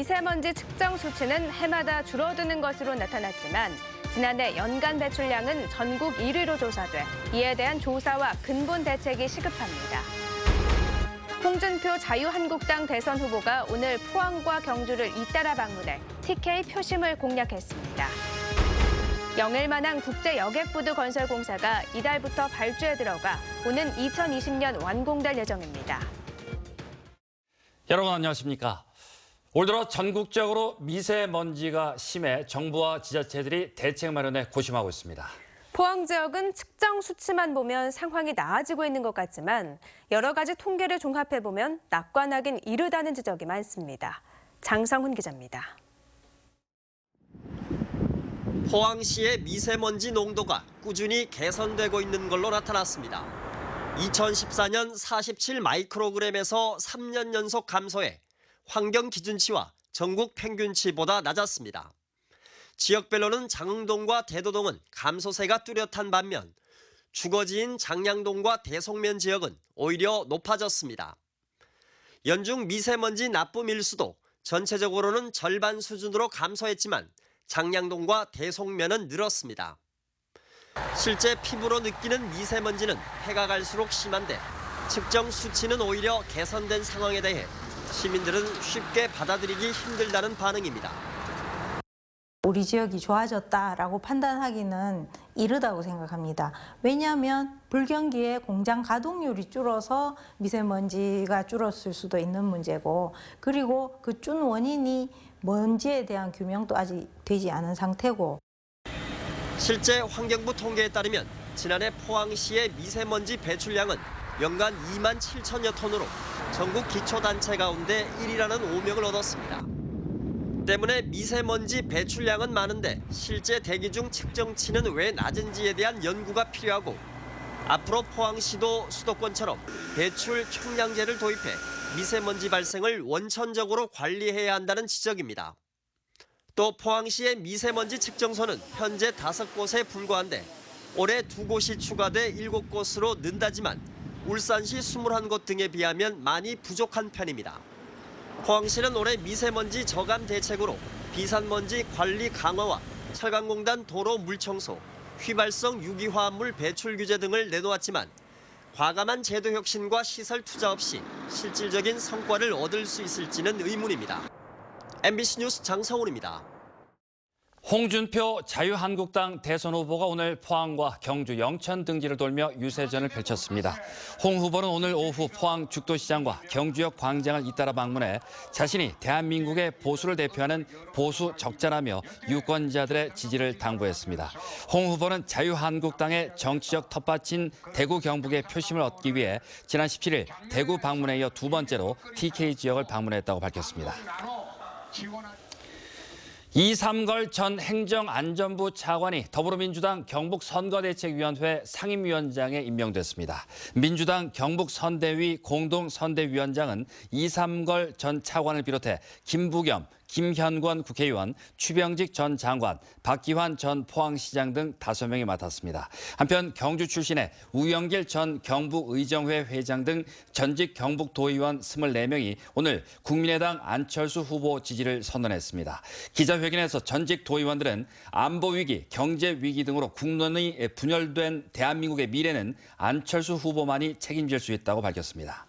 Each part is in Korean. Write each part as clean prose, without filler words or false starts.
미세먼지 측정 수치는 해마다 줄어드는 것으로 나타났지만 지난해 연간 배출량은 전국 1위로 조사돼 이에 대한 조사와 근본 대책이 시급합니다. 홍준표 자유한국당 대선 후보가 오늘 포항과 경주를 잇따라 방문해 TK 표심을 공략했습니다. 영일만항 국제여객부두 건설 공사가 이달부터 발주에 들어가 오는 2020년 완공될 예정입니다. 여러분 안녕하십니까? 올 들어 전국적으로 미세먼지가 심해 정부와 지자체들이 대책 마련에 고심하고 있습니다. 포항 지역은 측정 수치만 보면 상황이 나아지고 있는 것 같지만 여러 가지 통계를 종합해보면 낙관하긴 이르다는 지적이 많습니다. 장성훈 기자입니다. 포항시의 미세먼지 농도가 꾸준히 개선되고 있는 걸로 나타났습니다. 2014년 47 마이크로그램에서 3년 연속 감소해 환경 기준치와 전국 평균치보다 낮았습니다. 지역별로는 장흥동과 대도동은 감소세가 뚜렷한 반면 주거지인 장량동과 대송면 지역은 오히려 높아졌습니다. 연중 미세먼지 납부 밀수도 전체적으로는 절반 수준으로 감소했지만 장량동과 대송면은 늘었습니다. 실제 피부로 느끼는 미세먼지는 해가 갈수록 심한데 측정 수치는 오히려 개선된 상황에 대해 시민들은 쉽게 받아들이기 힘들다는 반응입니다. 우리 지역이 좋아졌다라고 판단하기는 이르다고 생각합니다. 왜냐하면 불경기에 공장 가동률이 줄어서 미세먼지가 줄었을 수도 있는 문제고, 그리고 그 준 원인이 먼지에 대한 규명도 아직 되지 않은 상태고. 실제 환경부 통계에 따르면 지난해 포항시의 미세먼지 배출량은 연간 2만 7천여 톤으로 전국 기초단체 가운데 1위라는 오명을 얻었습니다. 때문에 미세먼지 배출량은 많은데 실제 대기 중 측정치는 왜 낮은지에 대한 연구가 필요하고, 앞으로 포항시도 수도권처럼 배출 총량제를 도입해 미세먼지 발생을 원천적으로 관리해야 한다는 지적입니다. 또 포항시의 미세먼지 측정소는 현재 5곳에 불과한데 올해 2곳이 추가돼 7곳으로 는다지만 울산시 21곳 등에 비하면 많이 부족한 편입니다. 포항시는 올해 미세먼지 저감 대책으로 비산먼지 관리 강화와 철강공단 도로 물청소, 휘발성 유기화합물 배출 규제 등을 내놓았지만 과감한 제도 혁신과 시설 투자 없이 실질적인 성과를 얻을 수 있을지는 의문입니다. MBC 뉴스 장성훈입니다. 홍준표 자유한국당 대선 후보가 오늘 포항과 경주, 영천 등지를 돌며 유세전을 펼쳤습니다. 홍 후보는 오늘 오후 포항 죽도시장과 경주역 광장을 잇따라 방문해 자신이 대한민국의 보수를 대표하는 보수 적자라며 유권자들의 지지를 당부했습니다. 홍 후보는 자유한국당의 정치적 텃밭인 대구 경북의 표심을 얻기 위해 지난 17일 대구 방문에 이어 두 번째로 TK 지역을 방문했다고 밝혔습니다. 이삼걸 전 행정안전부 차관이 더불어민주당 경북선거대책위원회 상임위원장에 임명됐습니다. 민주당 경북선대위 공동선대위원장은 이삼걸 전 차관을 비롯해 김부겸, 김현권 국회의원, 추병직 전 장관, 박기환 전 포항시장 등 5명이 맡았습니다. 한편 경주 출신의 우영길 전 경북의정회 회장 등 전직 경북도의원 24명이 오늘 국민의당 안철수 후보 지지를 선언했습니다. 기자회견에서 전직 도의원들은 안보위기, 경제위기 등으로 국론이 분열된 대한민국의 미래는 안철수 후보만이 책임질 수 있다고 밝혔습니다.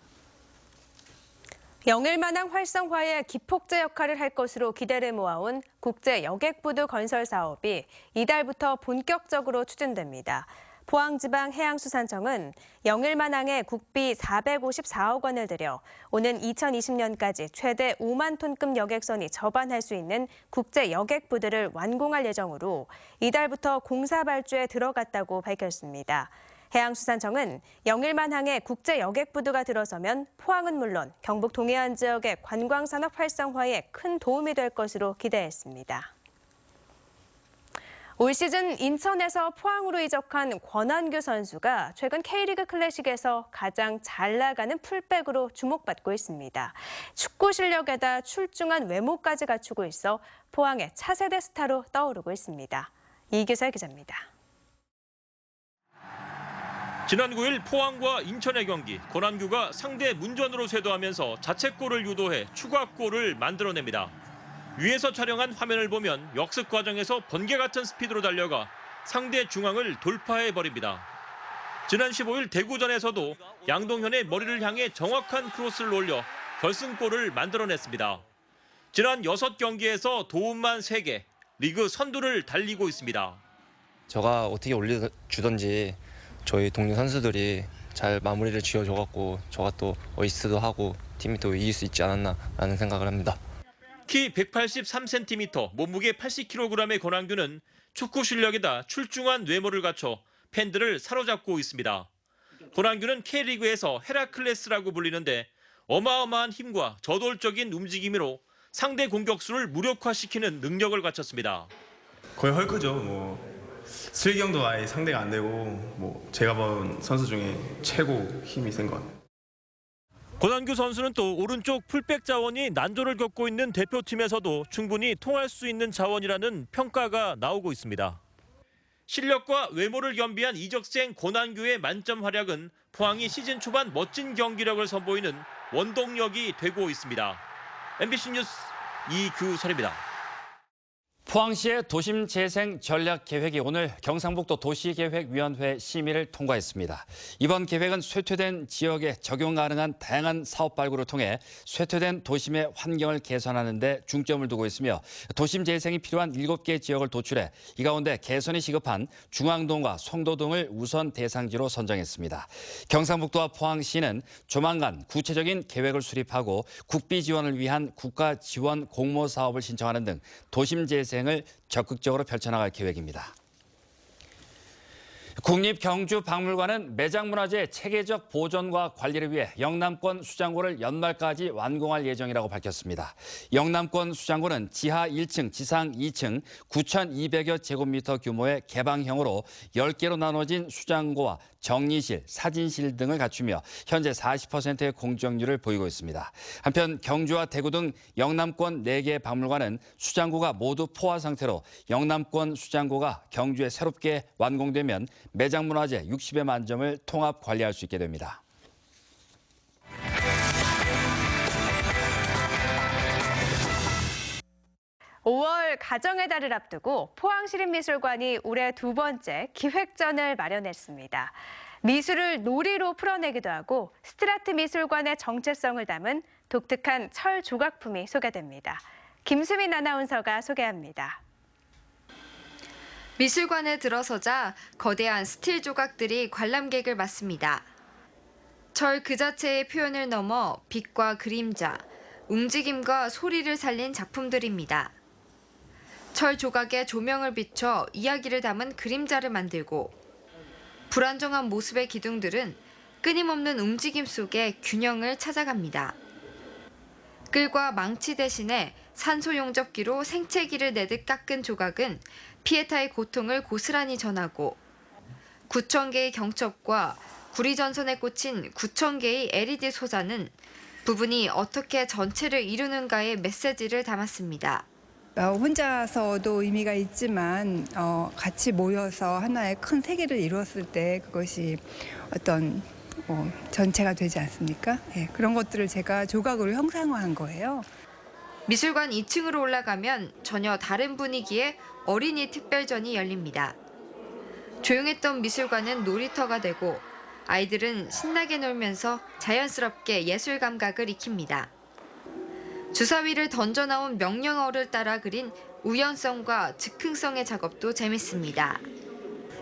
영일만항 활성화에 기폭제 역할을 할 것으로 기대를 모아온 국제여객부두 건설 사업이 이달부터 본격적으로 추진됩니다. 포항지방해양수산청은 영일만항에 국비 454억 원을 들여 오는 2020년까지 최대 5만 톤급 여객선이 접안할 수 있는 국제여객부두를 완공할 예정으로 이달부터 공사 발주에 들어갔다고 밝혔습니다. 해양수산청은 영일만항에 국제여객부두가 들어서면 포항은 물론 경북 동해안 지역의 관광산업 활성화에 큰 도움이 될 것으로 기대했습니다. 올 시즌 인천에서 포항으로 이적한 권한규 선수가 최근 K리그 클래식에서 가장 잘 나가는 풀백으로 주목받고 있습니다. 축구 실력에다 출중한 외모까지 갖추고 있어 포항의 차세대 스타로 떠오르고 있습니다. 이규설 기자입니다. 지난 9일 포항과 인천의 경기, 권한규가 상대 문전으로 쇄도하면서 자책골을 유도해 추가골을 만들어냅니다. 위에서 촬영한 화면을 보면 역습 과정에서 번개 같은 스피드로 달려가 상대 중앙을 돌파해버립니다. 지난 15일 대구전에서도 양동현의 머리를 향해 정확한 크로스를 올려 결승골을 만들어냈습니다. 지난 6경기에서 도움만 3개, 리그 선두를 달리고 있습니다. 저가 어떻게 올려주던지 저희 동료 선수들이 잘 마무리를 지어줘갖고 저가 또 어시스트도 하고 팀이 또 이길 수 있지 않았나라는 생각을 합니다. 키 183cm, 몸무게 80kg의 권한규는 축구 실력에다 출중한 외모를 갖춰 팬들을 사로잡고 있습니다. 권한규는 K리그에서 헤라클레스라고 불리는데 어마어마한 힘과 저돌적인 움직임으로 상대 공격수를 무력화시키는 능력을 갖췄습니다. 거의 헐크죠. 슬기형도 아예 상대가 안 되고 제가 본 선수 중에 최고 힘이 센 것 같아요. 권한규 선수는 또 오른쪽 풀백 자원이 난조를 겪고 있는 대표팀에서도 충분히 통할 수 있는 자원이라는 평가가 나오고 있습니다. 실력과 외모를 겸비한 이적생 권한규의 만점 활약은 포항이 시즌 초반 멋진 경기력을 선보이는 원동력이 되고 있습니다. MBC 뉴스 이규설입니다. 포항시의 도심재생 전략계획이 오늘 경상북도 도시계획위원회 심의를 통과했습니다. 이번 계획은 쇠퇴된 지역에 적용 가능한 다양한 사업 발굴을 통해 쇠퇴된 도심의 환경을 개선하는 데 중점을 두고 있으며 도심 재생이 필요한 7개 지역을 도출해 이 가운데 개선이 시급한 중앙동과 송도 등을 우선 대상지로 선정했습니다. 경상북도와 포항시는 조만간 구체적인 계획을 수립하고 국비 지원을 위한 국가 지원 공모 사업을 신청하는 등 도심 재생 을 적극적으로 펼쳐나갈 계획입니다. 국립경주박물관은 매장문화재 체계적 보존과 관리를 위해 영남권 수장고를 연말까지 완공할 예정이라고 밝혔습니다. 영남권 수장고는 지하 1층, 지상 2층 9,200여 제곱미터 규모의 개방형으로 10개로 나눠진 수장고와 정리실, 사진실 등을 갖추며 현재 40%의 공정률을 보이고 있습니다. 한편 경주와 대구 등 영남권 4개 박물관은 수장고가 모두 포화 상태로 영남권 수장고가 경주에 새롭게 완공되면 매장문화재 60여 만점을 통합 관리할 수 있게 됩니다. (5월) 가정의 달을 앞두고 포항시립미술관이 올해 2번째 기획전을 마련했습니다. 미술을 놀이로 풀어내기도 하고 스트라트 미술관의 정체성을 담은 독특한 철 조각품이 소개됩니다. 김수민 아나운서가 소개합니다. 미술관에 들어서자 거대한 스틸 조각들이 관람객을 맞습니다. 철 그 자체의 표현을 넘어 빛과 그림자, 움직임과 소리를 살린 작품들입니다. 철 조각에 조명을 비춰 이야기를 담은 그림자를 만들고 불안정한 모습의 기둥들은 끊임없는 움직임 속에 균형을 찾아갑니다. 끌과 망치 대신에 산소 용접기로 생채기를 내듯 깎은 조각은 피에타의 고통을 고스란히 전하고 9,000개의 경첩과 구리전선에 꽂힌 9,000개의 LED 소자는 부분이 어떻게 전체를 이루는가의 메시지를 담았습니다. 혼자서도 의미가 있지만 같이 모여서 하나의 큰 세계를 이루었을 때 그것이 어떤 전체가 되지 않습니까? 그런 것들을 제가 조각으로 형상화한 거예요. 미술관 2층으로 올라가면 전혀 다른 분위기의 어린이 특별전이 열립니다. 조용했던 미술관은 놀이터가 되고 아이들은 신나게 놀면서 자연스럽게 예술 감각을 익힙니다. 주사위를 던져 나온 명령어를 따라 그린 우연성과 즉흥성의 작업도 재밌습니다.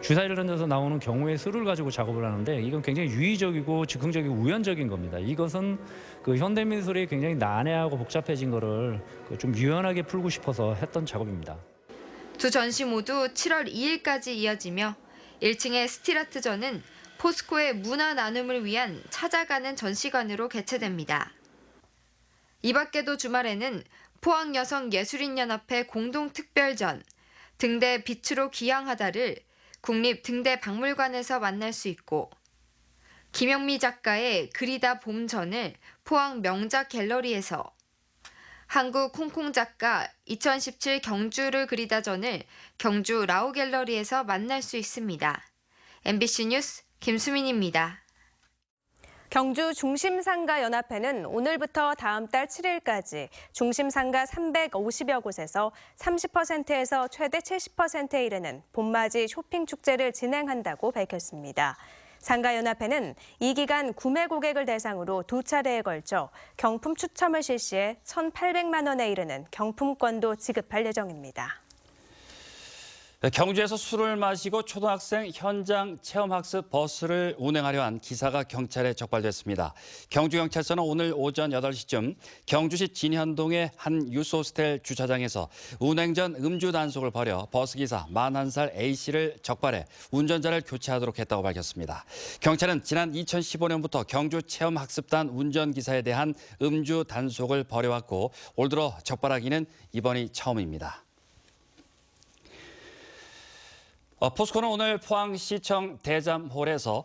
주사위를 던져서 나오는 경우의 수를 가지고 작업을 하는데 이건 굉장히 유의적이고 즉흥적이고 우연적인 겁니다. 이것은 그 현대미술이 굉장히 난해하고 복잡해진 거를 좀 유연하게 풀고 싶어서 했던 작업입니다. 두 전시 모두 7월 2일까지 이어지며 1층의 스틸아트전은 포스코의 문화 나눔을 위한 찾아가는 전시관으로 개최됩니다. 이 밖에도 주말에는 포항여성예술인연합회 공동특별전 등대 빛으로 귀향하다를 국립등대박물관에서 만날 수 있고 김영미 작가의 그리다 봄전을 포항 명작 갤러리에서 한국 콩콩 작가 2017 경주를 그리다 전을 경주 라우 갤러리에서 만날 수 있습니다. MBC 뉴스 김수민입니다. 경주 중심상가연합회는 오늘부터 다음 달 7일까지 중심상가 350여 곳에서 30%에서 최대 70%에 이르는 봄맞이 쇼핑 축제를 진행한다고 밝혔습니다. 상가연합회는 이 기간 구매 고객을 대상으로 2차례에 걸쳐 경품 추첨을 실시해 1,800만 원에 이르는 경품권도 지급할 예정입니다. 경주에서 술을 마시고 초등학생 현장 체험학습 버스를 운행하려 한 기사가 경찰에 적발됐습니다. 경주경찰서는 오늘 오전 8시쯤 경주시 진현동의 한 유스호스텔 주차장에서 운행 전 음주 단속을 벌여 버스기사 41살 A씨를 적발해 운전자를 교체하도록 했다고 밝혔습니다. 경찰은 지난 2015년부터 경주 체험학습단 운전기사에 대한 음주 단속을 벌여왔고 올 들어 적발하기는 이번이 처음입니다. 포스코는 오늘 포항시청 대잠홀에서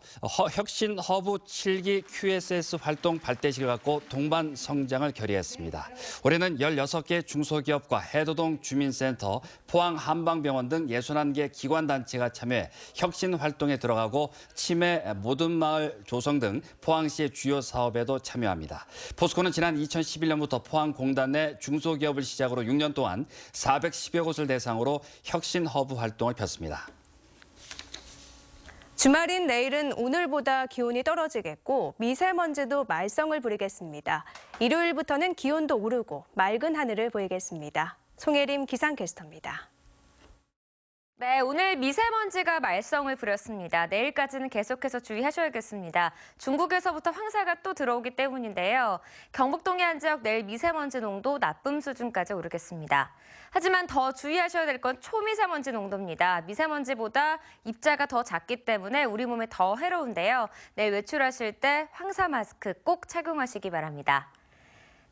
혁신 허브 7기 QSS 활동 발대식을 갖고 동반 성장을 결의했습니다. 올해는 16개 중소기업과 해도동 주민센터, 포항 한방병원 등 61개 기관단체가 참여해 혁신 활동에 들어가고 치매 모든 마을 조성 등 포항시의 주요 사업에도 참여합니다. 포스코는 지난 2011년부터 포항공단 내 중소기업을 시작으로 6년 동안 410여 곳을 대상으로 혁신 허브 활동을 폈습니다. 주말인 내일은 오늘보다 기온이 떨어지겠고 미세먼지도 말썽을 부리겠습니다. 일요일부터는 기온도 오르고 맑은 하늘을 보이겠습니다. 송혜림 기상캐스터입니다. 네, 오늘 미세먼지가 말썽을 부렸습니다. 내일까지는 계속해서 주의하셔야겠습니다. 중국에서부터 황사가 또 들어오기 때문인데요. 경북 동해안 지역 내일 미세먼지 농도 나쁨 수준까지 오르겠습니다. 하지만 더 주의하셔야 될 건 초미세먼지 농도입니다. 미세먼지보다 입자가 더 작기 때문에 우리 몸에 더 해로운데요. 내일 외출하실 때 황사 마스크 꼭 착용하시기 바랍니다.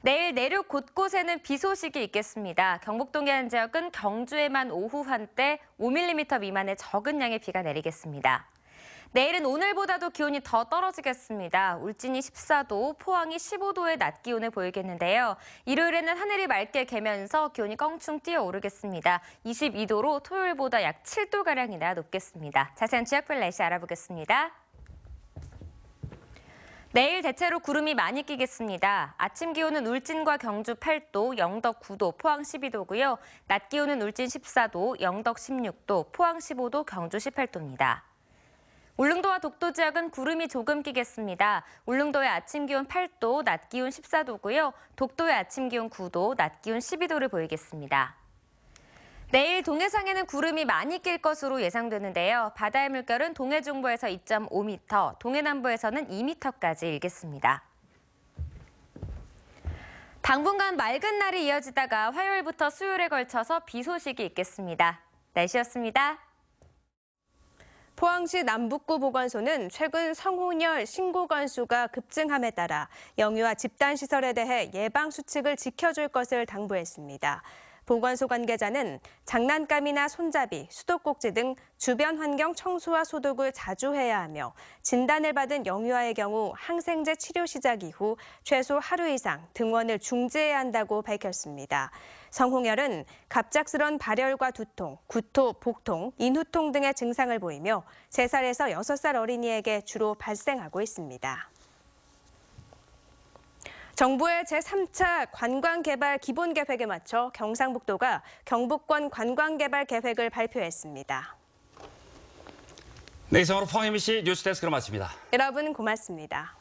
내일 내륙 곳곳에는 비 소식이 있겠습니다. 경북 동해안 지역은 경주에만 오후 한때 5mm 미만의 적은 양의 비가 내리겠습니다. 내일은 오늘보다도 기온이 더 떨어지겠습니다. 울진이 14도, 포항이 15도의 낮 기온을 보이겠는데요. 일요일에는 하늘이 맑게 개면서 기온이 껑충 뛰어오르겠습니다. 22도로 토요일보다 약 7도가량이나 높겠습니다. 자세한 지역별 날씨 알아보겠습니다. 내일 대체로 구름이 많이 끼겠습니다. 아침 기온은 울진과 경주 8도, 영덕 9도, 포항 12도고요. 낮 기온은 울진 14도, 영덕 16도, 포항 15도, 경주 18도입니다. 울릉도와 독도 지역은 구름이 조금 끼겠습니다. 울릉도의 아침 기온 8도, 낮 기온 14도고요. 독도의 아침 기온 9도, 낮 기온 12도를 보이겠습니다. 내일 동해상에는 구름이 많이 낄 것으로 예상되는데요. 바다의 물결은 동해 중부에서 2.5m, 동해 남부에서는 2m까지 일겠습니다. 당분간 맑은 날이 이어지다가 화요일부터 수요일에 걸쳐서 비 소식이 있겠습니다. 날씨였습니다. 포항시 남북구 보건소는 최근 성혼혈 신고 건수가 급증함에 따라 영유아 집단시설에 대해 예방수칙을 지켜줄 것을 당부했습니다. 보건소 관계자는 장난감이나 손잡이, 수도꼭지 등 주변 환경 청소와 소독을 자주 해야 하며 진단을 받은 영유아의 경우 항생제 치료 시작 이후 최소 하루 이상 등원을 중지해야 한다고 밝혔습니다. 성홍열은 갑작스런 발열과 두통, 구토, 복통, 인후통 등의 증상을 보이며 3살에서 6살 어린이에게 주로 발생하고 있습니다. 정부의 제3차 관광개발 기본계획에 맞춰 경상북도가 경북권 관광개발 계획을 발표했습니다. 네, 이상으로 포항 MBC 뉴스데스크를 마칩니다. 여러분 고맙습니다.